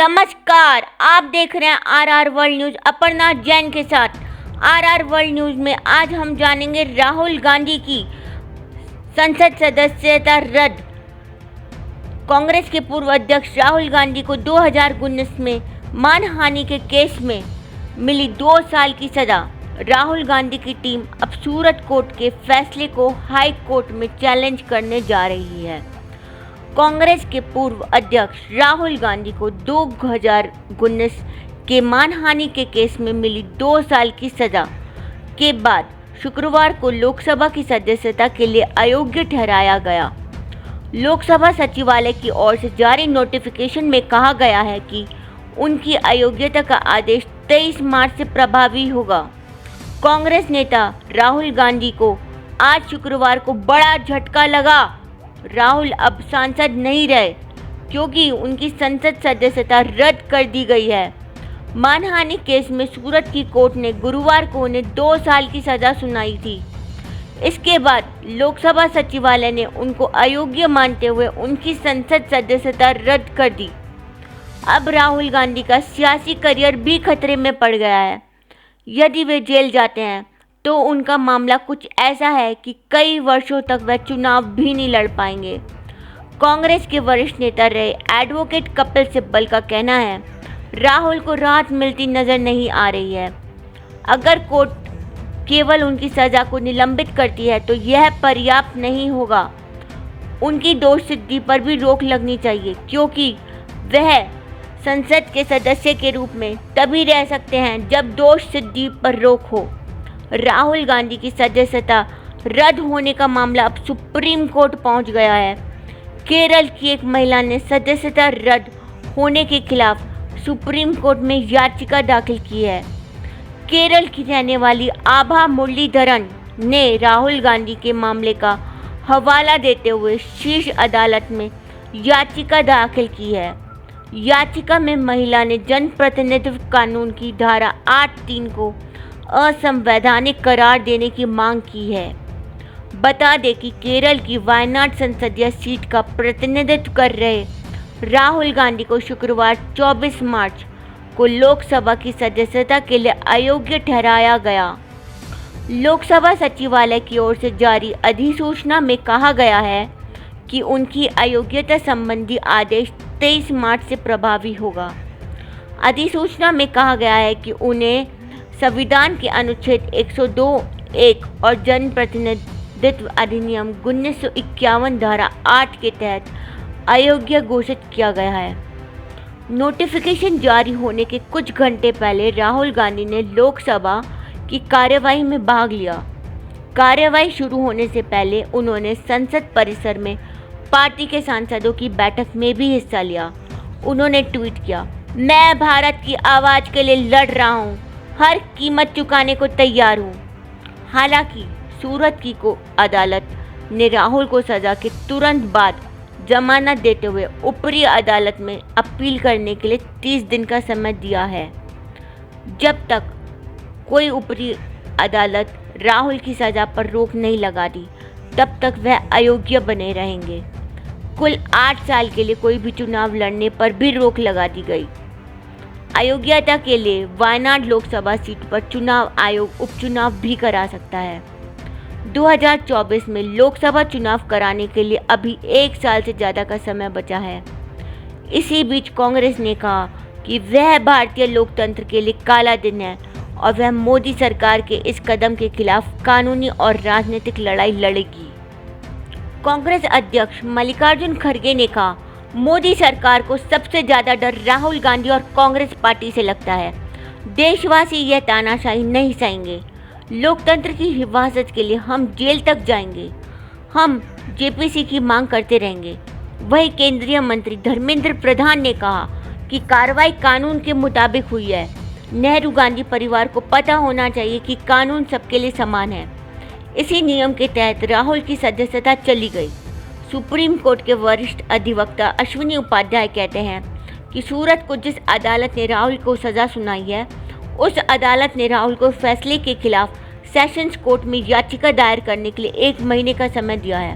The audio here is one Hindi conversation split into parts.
नमस्कार, आप देख रहे हैं RR world news Aparna Jain के साथ। आरआर वर्ल्ड न्यूज में आज हम जानेंगे राहुल गांधी की संसद सदस्यता रद्द। कांग्रेस के पूर्व अध्यक्ष राहुल गांधी को 2019 में मानहानि के केस में मिली 2 साल की सजा। राहुल गांधी की टीम अब सूरत कोर्ट के फैसले को हाई कोर्ट में चैलेंज करने जा रही है। कांग्रेस के पूर्व अध्यक्ष राहुल गांधी को 2019 के मानहानि के केस में मिली 2 साल की सजा के बाद शुक्रवार को लोकसभा की सदस्यता के लिए अयोग्य ठहराया गया। लोकसभा सचिवालय की ओर से जारी नोटिफिकेशन में कहा गया है कि उनकी अयोग्यता का आदेश 23 मार्च से प्रभावी होगा। कांग्रेस नेता राहुल गांधी को आज शुक्रवार को बड़ा झटका लगा। राहुल अब सांसद नहीं रहे क्योंकि उनकी संसद सदस्यता रद्द कर दी गई है। मानहानि केस में सूरत की कोर्ट ने गुरुवार को उन्हें 2 साल की सजा सुनाई थी। इसके बाद लोकसभा सचिवालय ने उनको अयोग्य मानते हुए उनकी संसद सदस्यता रद्द कर दी। अब राहुल गांधी का सियासी करियर भी खतरे में पड़ गया है। यदि वे जेल जाते हैं तो उनका मामला कुछ ऐसा है कि कई वर्षों तक वह चुनाव भी नहीं लड़ पाएंगे। कांग्रेस के वरिष्ठ नेता रहे एडवोकेट कपिल सिब्बल का कहना है, राहुल को राहत मिलती नजर नहीं आ रही है। अगर कोर्ट केवल उनकी सजा को निलंबित करती है तो यह पर्याप्त नहीं होगा। उनकी दोष सिद्धि पर भी रोक लगनी चाहिए क्योंकि वह संसद के सदस्य के रूप में तभी रह सकते हैं जब दोष सिद्धि पर रोक हो। राहुल गांधी की सदस्यता रद्द होने का मामला अब सुप्रीम कोर्ट पहुंच गया है। केरल की एक महिला ने सदस्यता रद्द होने के खिलाफ सुप्रीम कोर्ट में याचिका दाखिल की है। केरल की रहने वाली आभा मुरलीधरन ने राहुल गांधी के मामले का हवाला देते हुए शीर्ष अदालत में याचिका दाखिल की है। याचिका में महिला ने जनप्रतिनिधित्व कानून की धारा 8(3) को असंवैधानिक करार देने की मांग की है। बता दें कि केरल की वायनाड संसदीय सीट का प्रतिनिधित्व कर रहे राहुल गांधी को शुक्रवार 24 मार्च को लोकसभा की सदस्यता के लिए अयोग्य ठहराया गया। लोकसभा सचिवालय की ओर से जारी अधिसूचना में कहा गया है कि उनकी अयोग्यता संबंधी आदेश 23 मार्च से प्रभावी होगा। अधिसूचना में कहा गया है कि उन्हें संविधान के अनुच्छेद 102(1) और जनप्रतिनिधित्व अधिनियम 1951 धारा 8 के तहत अयोग्य घोषित किया गया है। नोटिफिकेशन जारी होने के कुछ घंटे पहले राहुल गांधी ने लोकसभा की कार्यवाही में भाग लिया। कार्यवाही शुरू होने से पहले उन्होंने संसद परिसर में पार्टी के सांसदों की बैठक में भी हिस्सा लिया। उन्होंने ट्वीट किया, मैं भारत की आवाज़ के लिए लड़ रहा हूँ, हर कीमत चुकाने को तैयार हूँ। हालांकि सूरत की अदालत ने राहुल को सजा के तुरंत बाद जमानत देते हुए ऊपरी अदालत में अपील करने के लिए 30 दिन का समय दिया है। जब तक कोई ऊपरी अदालत राहुल की सजा पर रोक नहीं लगाती तब तक वह अयोग्य बने रहेंगे। कुल 8 साल के लिए कोई भी चुनाव लड़ने पर भी रोक लगा दी गई। अयोग्यता के लिए वायनाड लोकसभा सीट पर चुनाव आयोग उपचुनाव भी करा सकता है। 2024 में लोकसभा चुनाव कराने के लिए अभी 1 साल से ज़्यादा का समय बचा है। इसी बीच कांग्रेस ने कहा कि वह भारतीय लोकतंत्र के लिए काला दिन है और वह मोदी सरकार के इस कदम के खिलाफ कानूनी और राजनीतिक लड़ाई लड़ेगी। कांग्रेस अध्यक्ष मल्लिकार्जुन खड़गे ने कहा, मोदी सरकार को सबसे ज़्यादा डर राहुल गांधी और कांग्रेस पार्टी से लगता है। देशवासी यह तानाशाही नहीं सहेंगे। लोकतंत्र की हिफाजत के लिए हम जेल तक जाएंगे। हम जेपीसी की मांग करते रहेंगे। वही केंद्रीय मंत्री धर्मेंद्र प्रधान ने कहा कि कार्रवाई कानून के मुताबिक हुई है। नेहरू गांधी परिवार को पता होना चाहिए कि कानून सबके लिए समान है। इसी नियम के तहत राहुल की सदस्यता चली गई। सुप्रीम कोर्ट के वरिष्ठ अधिवक्ता अश्विनी उपाध्याय कहते हैं कि सूरत को जिस अदालत ने राहुल को सज़ा सुनाई है उस अदालत ने राहुल को फैसले के खिलाफ सेशंस कोर्ट में याचिका दायर करने के लिए 1 महीने का समय दिया है।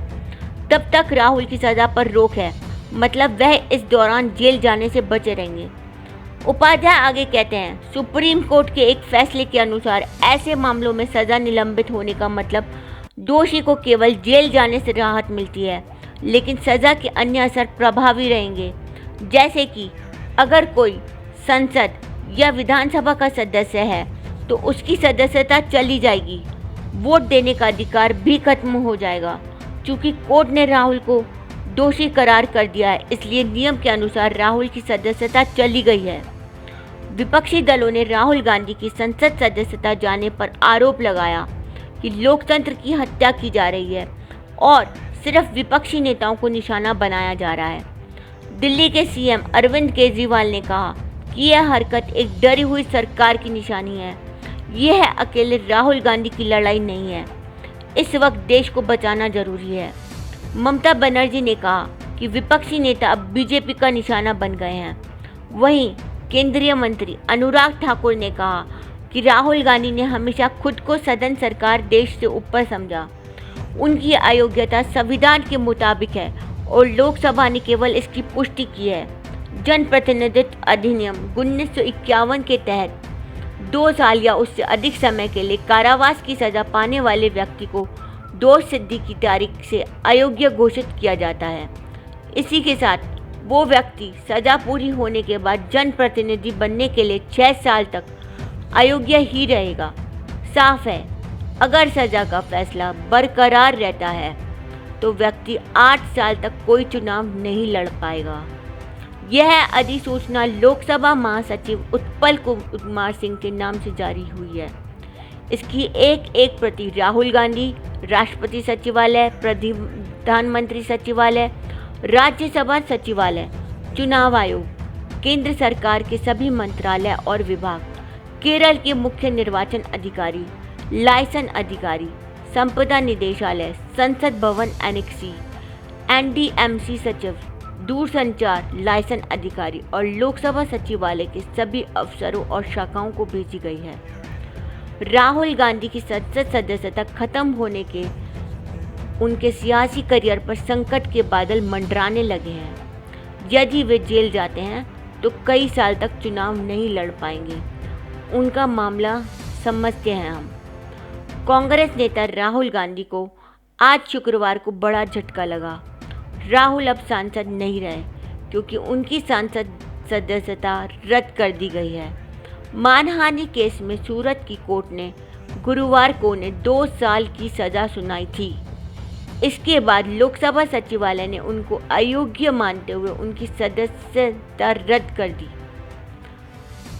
तब तक राहुल की सज़ा पर रोक है, मतलब वह इस दौरान जेल जाने से बचे रहेंगे। उपाध्याय आगे कहते हैं, सुप्रीम कोर्ट के एक फैसले के अनुसार ऐसे मामलों में सजा निलंबित होने का मतलब दोषी को केवल जेल जाने से राहत मिलती है, लेकिन सजा के अन्य असर प्रभावी रहेंगे। जैसे कि अगर कोई संसद या विधानसभा का सदस्य है तो उसकी सदस्यता चली जाएगी, वोट देने का अधिकार भी खत्म हो जाएगा। चूँकि कोर्ट ने राहुल को दोषी करार कर दिया है, इसलिए नियम के अनुसार राहुल की सदस्यता चली गई है। विपक्षी दलों ने राहुल गांधी की संसद सदस्यता जाने पर आरोप लगाया कि लोकतंत्र की हत्या की जा रही है और सिर्फ विपक्षी नेताओं को निशाना बनाया जा रहा है। दिल्ली के सीएम अरविंद केजरीवाल ने कहा कि यह हरकत एक डरी हुई सरकार की निशानी है। यह अकेले राहुल गांधी की लड़ाई नहीं है, इस वक्त देश को बचाना जरूरी है। ममता बनर्जी ने कहा कि विपक्षी नेता अब बीजेपी का निशाना बन गए हैं। वहीं केंद्रीय मंत्री अनुराग ठाकुर ने कहा कि राहुल गांधी ने हमेशा खुद को सदन सरकार देश से ऊपर समझा। उनकी अयोग्यता संविधान के मुताबिक है और लोकसभा ने केवल इसकी पुष्टि की है। जनप्रतिनिधित्व अधिनियम 1951 के तहत 2 साल या उससे अधिक समय के लिए कारावास की सजा पाने वाले व्यक्ति को दोष सिद्धि की तारीख से अयोग्य घोषित किया जाता है। इसी के साथ वो व्यक्ति सजा पूरी होने के बाद जनप्रतिनिधि बनने के लिए 6 साल तक अयोग्य ही रहेगा। साफ है, अगर सजा का फैसला बरकरार रहता है तो व्यक्ति 8 साल तक कोई चुनाव नहीं लड़ पाएगा। यह अधिसूचना लोकसभा महासचिव उत्पल कुमार सिंह के नाम से जारी हुई है। इसकी एक प्रति राहुल गांधी, राष्ट्रपति सचिवालय, प्रधानमंत्री सचिवालय, राज्यसभा सचिवालय, चुनाव आयोग, केंद्र सरकार के सभी मंत्रालय और विभाग, केरल के मुख्य निर्वाचन अधिकारी, लाइसेंस अधिकारी, संपदा निदेशालय, संसद भवन एनेक्सी, एनडीएमसी सचिव, दूरसंचार लाइसेंस अधिकारी और लोकसभा सचिवालय के सभी अफसरों और शाखाओं को भेजी गई है। राहुल गांधी की संसद सदस्यता खत्म होने के उनके सियासी करियर पर संकट के बादल मंडराने लगे हैं। यदि वे जेल जाते हैं तो कई साल तक चुनाव नहीं लड़ पाएंगे। उनका मामला समझते हैं हम। कांग्रेस नेता राहुल गांधी को आज शुक्रवार को बड़ा झटका लगा। राहुल अब सांसद नहीं रहे क्योंकि उनकी सांसद सदस्यता रद्द कर दी गई है। मानहानि केस में सूरत की कोर्ट ने गुरुवार को उन्हें 2 साल की सजा सुनाई थी। इसके बाद लोकसभा सचिवालय ने उनको अयोग्य मानते हुए उनकी सदस्यता रद्द कर दी।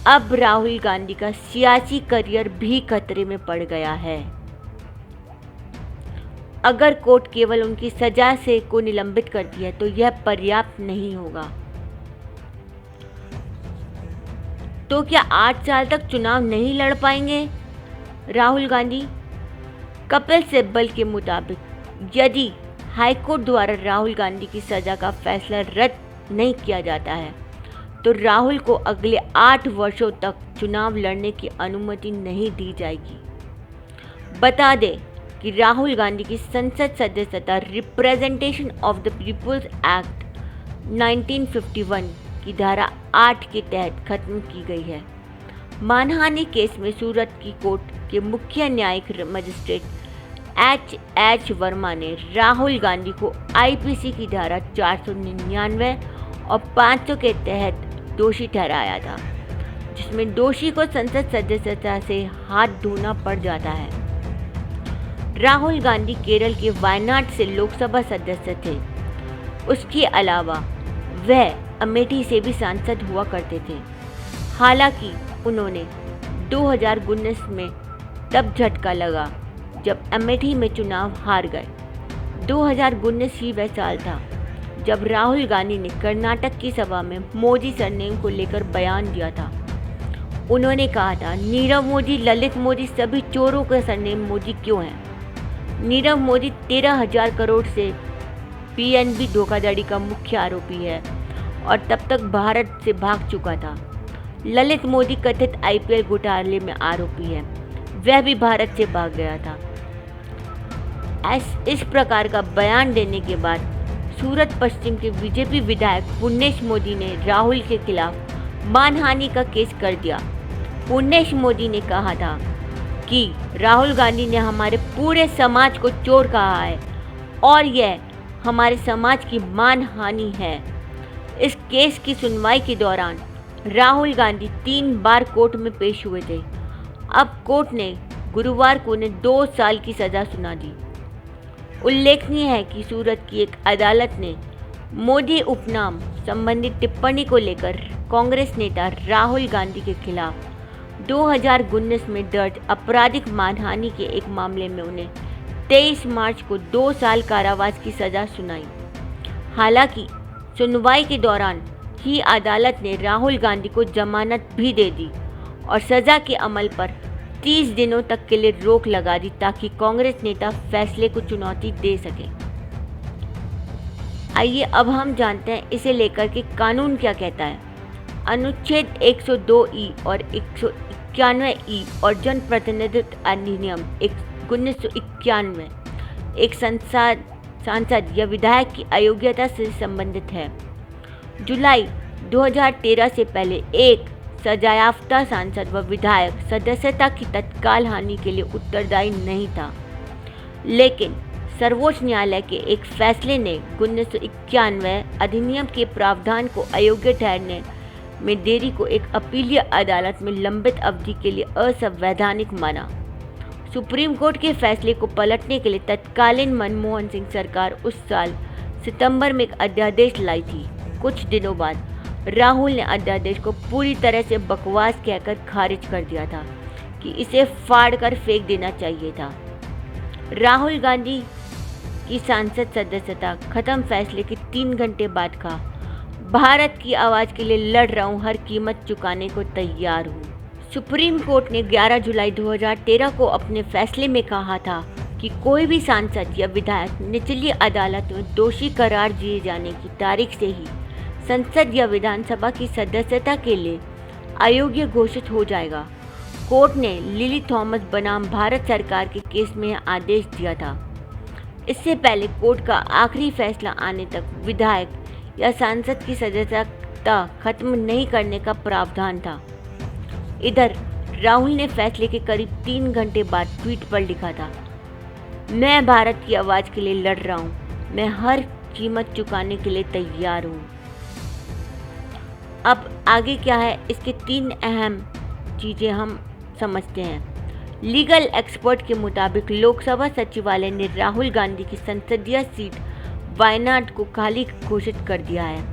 अब राहुल गांधी का सियासी करियर भी खतरे में पड़ गया है। अगर कोर्ट केवल उनकी सजा से को निलंबित करती है तो यह पर्याप्त नहीं होगा। तो क्या 8 साल तक चुनाव नहीं लड़ पाएंगे राहुल गांधी? कपिल सिब्बल के मुताबिक यदि हाईकोर्ट द्वारा राहुल गांधी की सजा का फैसला रद्द नहीं किया जाता है तो राहुल को अगले 8 वर्षों तक चुनाव लड़ने की अनुमति नहीं दी जाएगी। बता दें कि राहुल गांधी की संसद सदस्यता representation of the people's act 1951 की धारा 8 के तहत खत्म की गई है। मानहानि केस में सूरत की कोर्ट के मुख्य न्यायिक मजिस्ट्रेट एच वर्मा ने राहुल गांधी को आईपीसी की धारा 499 और 500 के तहत दोषी ठहराया था, जिसमें दोषी को संसद सदस्यता से हाथ धोना पड़ जाता है। राहुल गांधी केरल के वायनाड से लोकसभा सदस्य थे। उसके अलावा वह अमेठी से भी सांसद हुआ करते थे। हालांकि उन्होंने 2019 में तब झटका लगा जब अमेठी में चुनाव हार गए। 2019 ही वह साल था जब राहुल गांधी ने कर्नाटक की सभा में मोदी सरनेम को लेकर बयान दिया था। उन्होंने कहा था, नीरव मोदी, ललित मोदी, सभी चोरों का सरनेम मोदी क्यों है? नीरव मोदी 13,000 करोड़ से पीएनबी धोखाधड़ी का मुख्य आरोपी है और तब तक भारत से भाग चुका था। ललित मोदी कथित आईपीएल घोटाले में आरोपी है, वह भी भारत से भाग गया था। इस प्रकार का बयान देने के बाद सूरत पश्चिम के बीजेपी विधायक पुण्येश मोदी ने राहुल के खिलाफ मानहानि का केस कर दिया। पुण्येश मोदी ने कहा था कि राहुल गांधी ने हमारे पूरे समाज को चोर कहा है और यह हमारे समाज की मानहानि है। इस केस की सुनवाई के दौरान राहुल गांधी 3 बार कोर्ट में पेश हुए थे। अब कोर्ट ने गुरुवार को उन्हें 2 साल की सज़ा सुना दी। उल्लेखनीय है कि सूरत की एक अदालत ने मोदी उपनाम संबंधी टिप्पणी को लेकर कांग्रेस नेता राहुल गांधी के खिलाफ 2019 में दर्ज आपराधिक मानहानि के एक मामले में उन्हें 23 मार्च को 2 साल कारावास की सज़ा सुनाई। हालांकि सुनवाई के दौरान ही अदालत ने राहुल गांधी को जमानत भी दे दी और सज़ा के अमल पर 30 दिनों तक के लिए रोक लगा दी ताकि कांग्रेस नेता फैसले को चुनौती दे सके। आइए अब हम जानते हैं इसे लेकर के कानून क्या कहता है। अनुच्छेद 102(ई) और 191(ई) और जनप्रतिनिधित्व अधिनियम 1991 एक सांसद या विधायक की अयोग्यता से संबंधित है। जुलाई 2013 से पहले एक सजायाफ्ता सांसद व विधायक सदस्यता की तत्काल हानि के लिए उत्तरदायी नहीं था, लेकिन सर्वोच्च न्यायालय के एक फैसले ने 1991 अधिनियम के प्रावधान को अयोग्य ठहरने में देरी को एक अपीलीय अदालत में लंबित अवधि के लिए असंवैधानिक माना। सुप्रीम कोर्ट के फैसले को पलटने के लिए तत्कालीन मनमोहन सिंह सरकार उस साल सितंबर में एक अध्यादेश लाई थी। कुछ दिनों बाद राहुल ने अध्यादेश को पूरी तरह से बकवास कहकर खारिज कर दिया था कि इसे फाड़ कर फेंक देना चाहिए था। राहुल गांधी की सांसद सदस्यता खत्म फैसले के 3 घंटे बाद कहा, भारत की आवाज़ के लिए लड़ रहा हूँ, हर कीमत चुकाने को तैयार हूँ। सुप्रीम कोर्ट ने 11 जुलाई 2013 को अपने फैसले में कहा था कि कोई भी सांसद या विधायक निचली अदालत में दोषी करार दिए जाने की तारीख से ही संसद या विधानसभा की सदस्यता के लिए अयोग्य घोषित हो जाएगा। कोर्ट ने लिली थॉमस बनाम भारत सरकार के केस में यह आदेश दिया था। इससे पहले कोर्ट का आखिरी फैसला आने तक विधायक या सांसद की सदस्यता खत्म नहीं करने का प्रावधान था। इधर राहुल ने फैसले के करीब 3 घंटे बाद ट्वीट पर लिखा था, मैं भारत की आवाज़ के लिए लड़ रहा हूँ, मैं हर कीमत चुकाने के लिए तैयार हूँ। अब आगे क्या है, इसके 3 अहम चीज़ें हम समझते हैं। लीगल एक्सपर्ट के मुताबिक लोकसभा सचिवालय ने राहुल गांधी की संसदीय सीट वायनाड को खाली घोषित कर दिया है।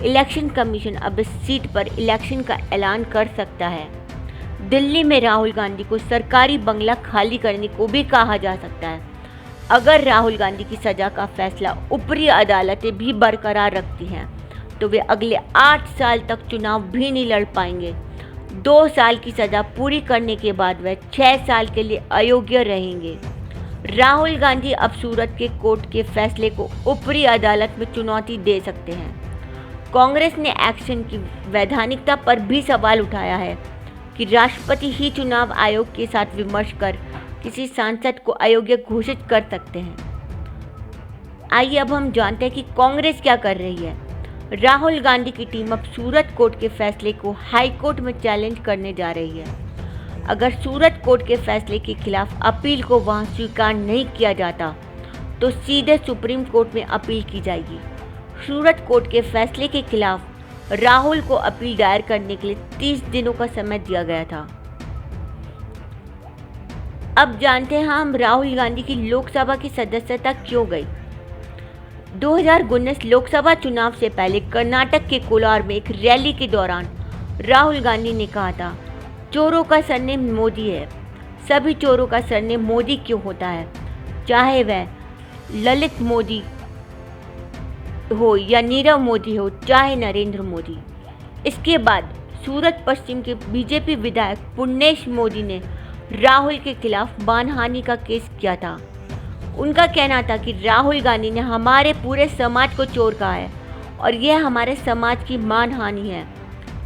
इलेक्शन कमीशन अब इस सीट पर इलेक्शन का ऐलान कर सकता है। दिल्ली में राहुल गांधी को सरकारी बंगला खाली करने को भी कहा जा सकता है। अगर राहुल गांधी की सज़ा का फैसला ऊपरी अदालतें भी बरकरार रखती हैं तो वे अगले 8 साल तक चुनाव भी नहीं लड़ पाएंगे। 2 साल की सज़ा पूरी करने के बाद वह 6 साल के लिए अयोग्य रहेंगे। राहुल गांधी अब सूरत के कोर्ट के फैसले को ऊपरी अदालत में चुनौती दे सकते हैं। कांग्रेस ने एक्शन की वैधानिकता पर भी सवाल उठाया है कि राष्ट्रपति ही चुनाव आयोग के साथ विमर्श कर किसी सांसद को अयोग्य घोषित कर सकते हैं। आइए अब हम जानते हैं कि कांग्रेस क्या कर रही है। राहुल गांधी की टीम अब सूरत कोर्ट के फैसले को हाई कोर्ट में चैलेंज करने जा रही है। अगर सूरत कोर्ट के फैसले के खिलाफ अपील को वहां स्वीकार नहीं किया जाता तो सीधे सुप्रीम कोर्ट में अपील की जाएगी। सूरत कोर्ट के फैसले के खिलाफ राहुल को अपील दायर करने के लिए 30 दिनों का समय दिया गया था। अब जानते हैं हम राहुल गांधी की लोकसभा की सदस्यता क्यों गई। 2019 लोकसभा चुनाव से पहले कर्नाटक के कोलार में एक रैली के दौरान राहुल गांधी ने कहा था, चोरों का सरनेम मोदी है, सभी चोरों का सरनेम मोदी क्यों होता है, चाहे वह ललित मोदी हो या नीरव मोदी हो, चाहे नरेंद्र मोदी। इसके बाद सूरत पश्चिम के बीजेपी विधायक पुण्येश मोदी ने राहुल के खिलाफ मानहानि का केस किया था। उनका कहना था कि राहुल गांधी ने हमारे पूरे समाज को चोर कहा है और यह हमारे समाज की मानहानि है।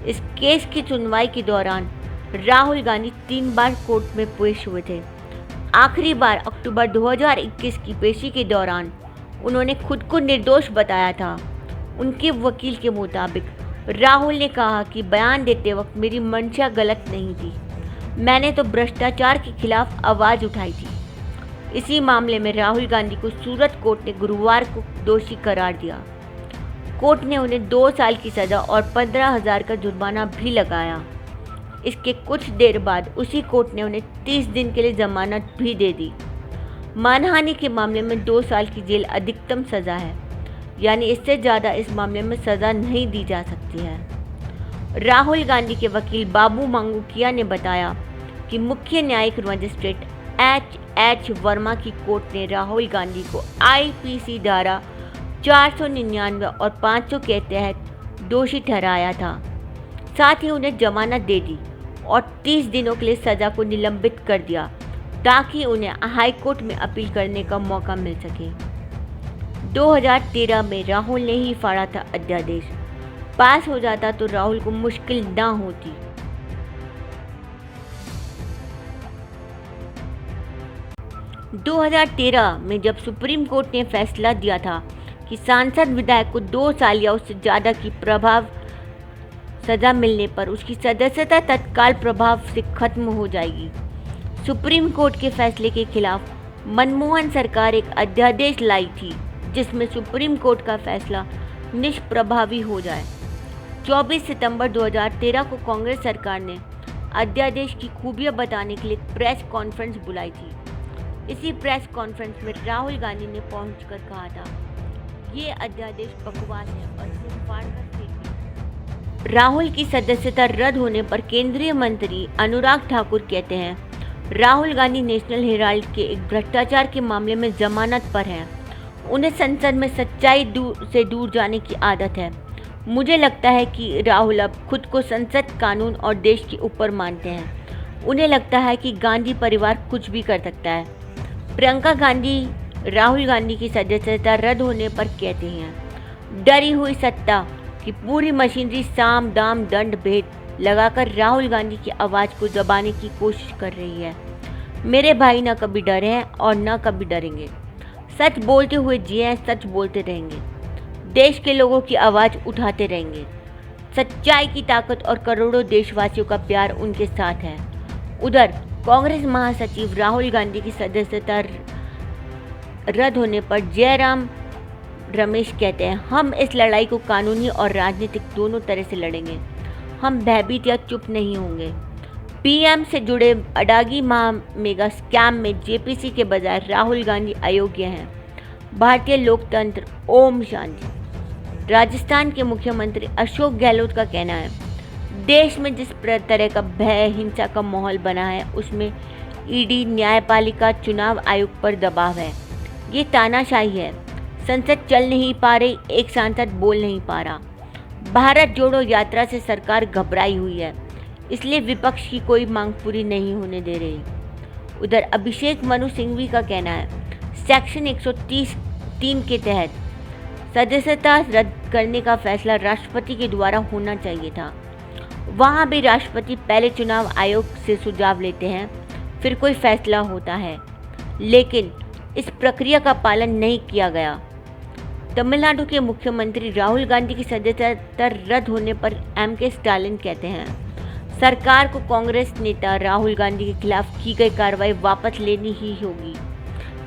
इस केस की सुनवाई के दौरान राहुल गांधी 3 बार कोर्ट में पेश हुए थे। आखिरी बार अक्टूबर 2021 की पेशी के दौरान उन्होंने खुद को निर्दोष बताया था। उनके वकील के मुताबिक राहुल ने कहा कि बयान देते वक्त मेरी मंशा गलत नहीं थी, मैंने तो भ्रष्टाचार के खिलाफ आवाज़ उठाई थी। इसी मामले में राहुल गांधी को सूरत कोर्ट ने गुरुवार को दोषी करार दिया। कोर्ट ने उन्हें 2 साल की सज़ा और 15,000 का जुर्माना भी लगाया। इसके कुछ देर बाद उसी कोर्ट ने उन्हें 30 दिन के लिए जमानत भी दे दी। मानहानि के मामले में 2 साल की जेल अधिकतम सज़ा है, यानी इससे ज़्यादा इस मामले में सज़ा नहीं दी जा सकती है। राहुल गांधी के वकील बाबू मांगूकिया ने बताया कि मुख्य न्यायिक मजिस्ट्रेट H वर्मा की कोर्ट ने राहुल गांधी को IPC धारा 499 और 500 के तहत दोषी ठहराया था। साथ ही उन्हें जमानत दे दी और 30 दिनों के लिए सज़ा को निलंबित कर दिया ताकि उन्हें हाई कोर्ट में अपील करने का मौका मिल सके। 2013 में राहुल ने ही फाड़ा था अध्यादेश, पास हो जाता तो राहुल को मुश्किल ना होती। दो 2013 में जब सुप्रीम कोर्ट ने फैसला दिया था कि सांसद विधायक को 2 साल या उससे ज़्यादा की प्रभाव सज़ा मिलने पर उसकी सदस्यता तत्काल प्रभाव से खत्म हो जाएगी, सुप्रीम कोर्ट के फैसले के खिलाफ मनमोहन सरकार एक अध्यादेश लाई थी जिसमें सुप्रीम कोर्ट का फैसला निष्प्रभावी हो जाए। 24 सितंबर 2013 को कांग्रेस सरकार ने अध्यादेश की खूबियां बताने के लिए प्रेस कॉन्फ्रेंस बुलाई थी। इसी प्रेस कॉन्फ्रेंस में राहुल गांधी ने पहुंचकर कहा था, ये अध्यादेश बकवास है और इसे फाड़कर फेंकिए। राहुल की सदस्यता रद्द होने पर केंद्रीय मंत्री अनुराग ठाकुर कहते हैं, राहुल गांधी नेशनल हेराल्ड के एक भ्रष्टाचार के मामले में जमानत पर हैं। उन्हें संसद में सच्चाई से दूर जाने की आदत है। मुझे लगता है कि राहुल अब खुद को संसद, कानून और देश के ऊपर मानते हैं। उन्हें लगता है कि गांधी परिवार कुछ भी कर सकता है। प्रियंका गांधी राहुल गांधी की सदस्यता रद्द होने पर कहते हैं, डरी हुई सत्ता की पूरी मशीनरी साम दाम दंड भेद लगाकर राहुल गांधी की आवाज़ को दबाने की कोशिश कर रही है। मेरे भाई न कभी डरे हैं और न कभी डरेंगे। सच बोलते हुए जिए, सच बोलते रहेंगे। देश के लोगों की आवाज़ उठाते रहेंगे। सच्चाई की ताकत और करोड़ों देशवासियों का प्यार उनके साथ है। उधर कांग्रेस महासचिव राहुल गांधी की सदस्यता रद्द होने पर जयराम रमेश कहते हैं, हम इस लड़ाई को कानूनी और राजनीतिक दोनों तरह से लड़ेंगे। हम भयभीत या चुप नहीं होंगे। पीएम से जुड़े अडागी मेगा स्कैम में जेपीसी के बजाय राहुल गांधी अयोग्य हैं। भारतीय लोकतंत्र ओम शांति। राजस्थान के मुख्यमंत्री अशोक गहलोत का कहना है, देश में जिस तरह का भय हिंसा का माहौल बना है उसमें ईडी, न्यायपालिका, चुनाव आयोग पर दबाव है। ये तानाशाही है। संसद चल नहीं पा रही, एक सांसद बोल नहीं पा रहा। भारत जोड़ो यात्रा से सरकार घबराई हुई है, इसलिए विपक्ष की कोई मांग पूरी नहीं होने दे रही। उधर अभिषेक मनु सिंघवी का कहना है, सेक्शन 130(3) के तहत सदस्यता रद्द करने का फैसला राष्ट्रपति के द्वारा होना चाहिए था। वहाँ भी राष्ट्रपति पहले चुनाव आयोग से सुझाव लेते हैं, फिर कोई फैसला होता है, लेकिन इस प्रक्रिया का पालन नहीं किया गया। तमिलनाडु के मुख्यमंत्री राहुल गांधी की सदस्यता रद्द होने पर MK स्टालिन कहते हैं, सरकार को कांग्रेस नेता राहुल गांधी के खिलाफ की गई कार्रवाई वापस लेनी ही होगी।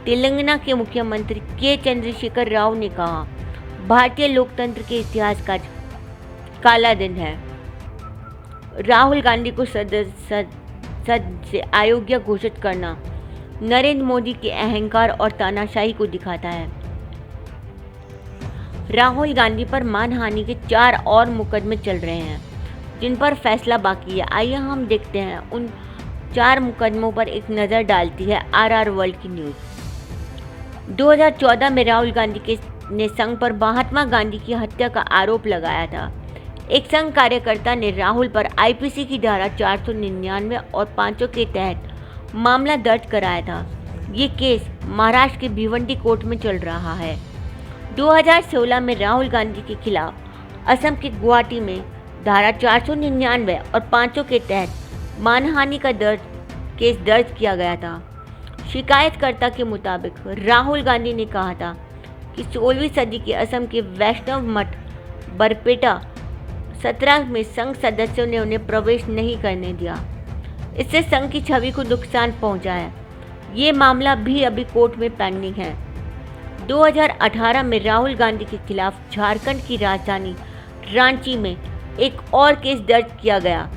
तेलंगाना के मुख्यमंत्री K चंद्रशेखर राव ने कहा, भारतीय लोकतंत्र के इतिहास का काला दिन है। राहुल गांधी को सदस्य से अयोग्य घोषित करना नरेंद्र मोदी के अहंकार और तानाशाही को दिखाता है। राहुल गांधी पर मानहानि के 4 और मुकदमे चल रहे हैं जिन पर फैसला बाकी है। आइए हम देखते हैं उन 4 मुकदमों पर एक नज़र डालती है RR वर्ल्ड की न्यूज़। 2014 में राहुल गांधी ने संघ पर महात्मा गांधी की हत्या का आरोप लगाया था। एक संघ कार्यकर्ता ने राहुल पर IPC की धारा 499 और 500 के तहत मामला दर्ज कराया था। ये केस महाराष्ट्र के भिवंडी कोर्ट में चल रहा है। 2016 में राहुल गांधी के खिलाफ असम के गुवाहाटी में धारा 499 और 500 के तहत मानहानि का केस दर्ज किया गया था। शिकायतकर्ता के मुताबिक राहुल गांधी ने कहा था कि 16वीं सदी के असम के वैष्णव मठ बरपेटा 2017 में संघ सदस्यों ने उन्हें प्रवेश नहीं करने दिया। इससे संघ की छवि को नुकसान पहुंचा है। ये मामला भी अभी कोर्ट में पेंडिंग है। 2018 में राहुल गांधी के खिलाफ झारखंड की राजधानी रांची में एक और केस दर्ज किया गया।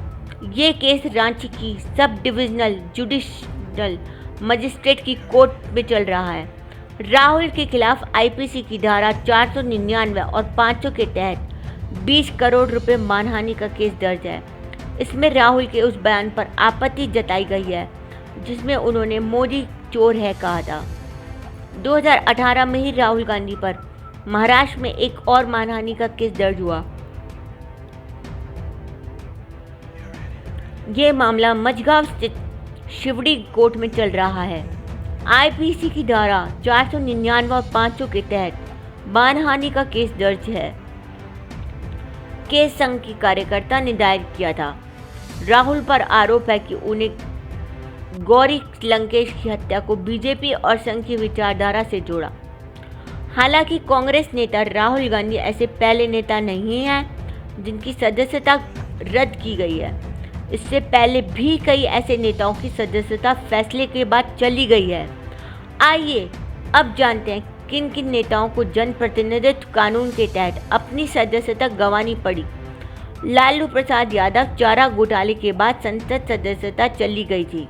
ये केस रांची की सब डिविजनल जुडिशल मजिस्ट्रेट की कोर्ट में चल रहा है। राहुल के खिलाफ आईपीसी की धारा 499 और 500 के तहत 20 करोड़ रुपए मानहानि का केस दर्ज है। इसमें राहुल के उस बयान पर आपत्ति जताई गई है जिसमें उन्होंने मोदी चोर है कहा था। 2018 में ही राहुल गांधी पर महाराष्ट्र में एक और मानहानि का केस दर्ज हुआ। ये मामला मझगांव स्थित शिवड़ी कोर्ट में चल रहा है। आईपीसी की धारा 499 और 500 के तहत मानहानि का केस दर्ज है। केस संघ की कार्यकर्ता ने दायर किया था। राहुल पर आरोप है कि उन्हें गौरी लंकेश की हत्या को बीजेपी और संघ की विचारधारा से जोड़ा। हालांकि कांग्रेस नेता राहुल गांधी ऐसे पहले नेता नहीं हैं जिनकी सदस्यता रद्द की गई है। इससे पहले भी कई ऐसे नेताओं की सदस्यता फैसले के बाद चली गई है। आइए अब जानते हैं किन किन नेताओं को जनप्रतिनिधित्व कानून के तहत अपनी सदस्यता गंवानी पड़ी। लालू प्रसाद यादव चारा घोटाले के बाद संसद सदस्यता चली गई थी।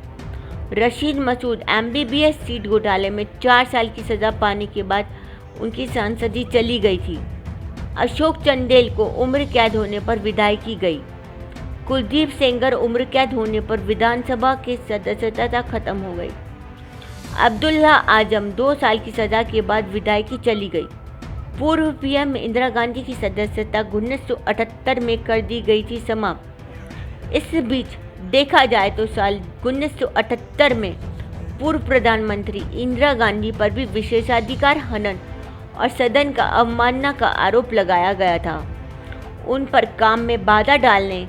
रशीद मसूद एमबीबीएस सीट घोटाले में 4 साल की सजा पाने के बाद उनकी सांसदी चली गई थी। अशोक चंदेल को उम्र कैद होने पर विदायगी गई। कुलदीप सेंगर उम्र कैद होने पर विधानसभा की सदस्यता खत्म हो गई। अब्दुल्ला आजम 2 साल की सजा के बाद विदायगी चली गई। पूर्व पीएम इंदिरा गांधी की सदस्यता 1978 में कर दी गई थी समाप्त। इस बीच देखा जाए तो साल 1978 में पूर्व प्रधानमंत्री इंदिरा गांधी पर भी विशेषाधिकार हनन और सदन का अवमानना का आरोप लगाया गया था। उन पर काम में बाधा डालने,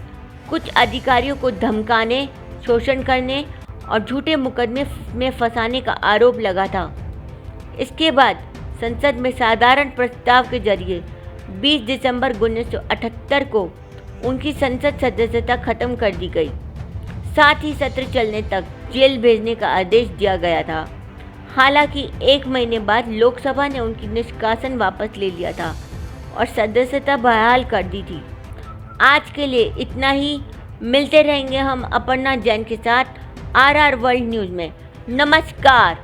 कुछ अधिकारियों को धमकाने, शोषण करने और झूठे मुकदमे में फंसाने का आरोप लगा था। इसके बाद संसद में साधारण प्रस्ताव के जरिए 20 दिसंबर 1978 को उनकी संसद सदस्यता खत्म कर दी गई। साथ ही सत्र चलने तक जेल भेजने का आदेश दिया गया था। हालांकि 1 महीने बाद लोकसभा ने उनकी निष्कासन वापस ले लिया था और सदस्यता बहाल कर दी थी। आज के लिए इतना ही। मिलते रहेंगे हम अपर्णा जैन के साथ आरआर वर्ल्ड न्यूज़ में। नमस्कार।